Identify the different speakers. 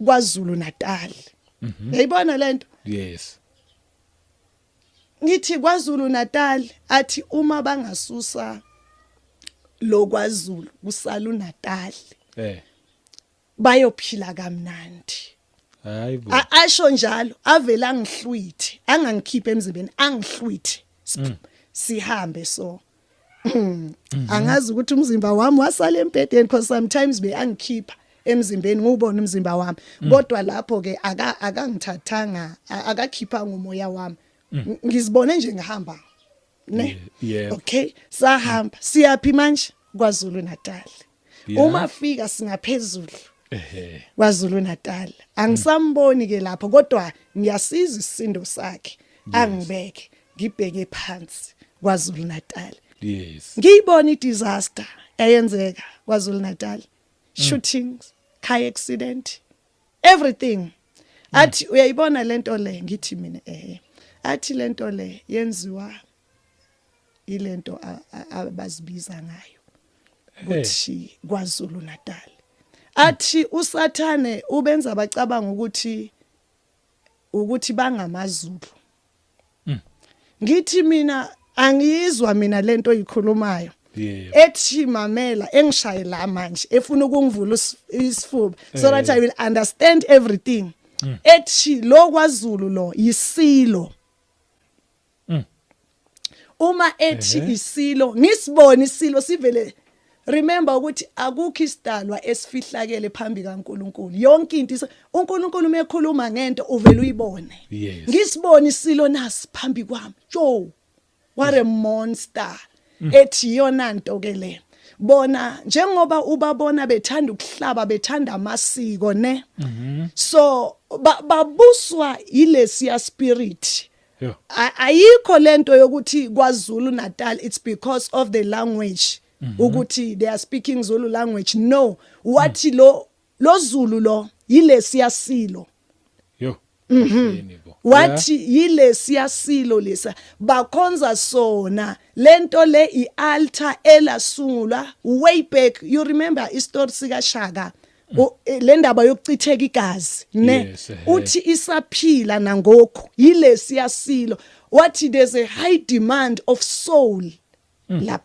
Speaker 1: KwaZulu Natal. Yayibona lento?
Speaker 2: Yes.
Speaker 1: Ngithi KwaZulu Natal athi uma bangasusa lo KwaZulu kusala uNatal bayophila kamnandi.
Speaker 2: Hayibo.
Speaker 1: Asho njalo avela angihlwithe angangikhiphe emzimbeni angihlwithe sihambe so angazi ukuthi umzimba wami wasala empedeni because sometimes angikhipha emzimbeni ngubona umzimba wami kodwa lapho ke akangithathanga akakhipha ngomoya wami ngizibone nje ngihamba ne okay sahamba siyaphi manje KwaZulu Natal uma fika singaphezulu KwaZulu Natal angisamboni ke lapho kodwa ngiyasiza isisindo sakhe angibeke ngibheke phansi KwaZulu Natal.
Speaker 2: Yes.
Speaker 1: Ngiyibona idisaster eyenzeka KwaZulu Natal. Shootings, car accident, everything. Athi uyayibona lento le ngithi mina athi lento le yenziwa ilento abazibiza ngayo ukuthi KwaZulu Natal. Athi usathane ubenza bacabanga ukuthi bangamaZulu. Ngithi mina angiyizwa mina lento oyikhulumayo. Ethi mamela engishayela manje efuna ukungivula isifuba so that I will understand everything. Ethi lo KwaZulu lo yisilo. Uma ethi isilo ngisibona isilo sivele remember ukuthi akukho isidalwa esifihlakele phambi kaNkuluNkulu. Yonke into uNkulunkulu umekhuluma ngento uvela uyibone. Ngisibona isilo nasi phambi kwami. Jo. What a monster. Ethi yona nto ke le. Bona njengoba ubabona bethanda ukuhlaba bethanda amasiko ne. So babuswa ilesiya spirit. Ayikho lento yokuthi KwaZulu Natal it's because of the language. Ukuthi they are speaking Zulu language. No, wathi lo Zulu lo yilesiya silo. Wathi yilesiya silo lesa bakhonza sona lento le ialtar elasungulwa way back. You remember istory sika Shaka le ndaba yokuchitheka igazi ne uthi isaphila nangoku yilesiya silo. Wathi there's a high demand of soul lapha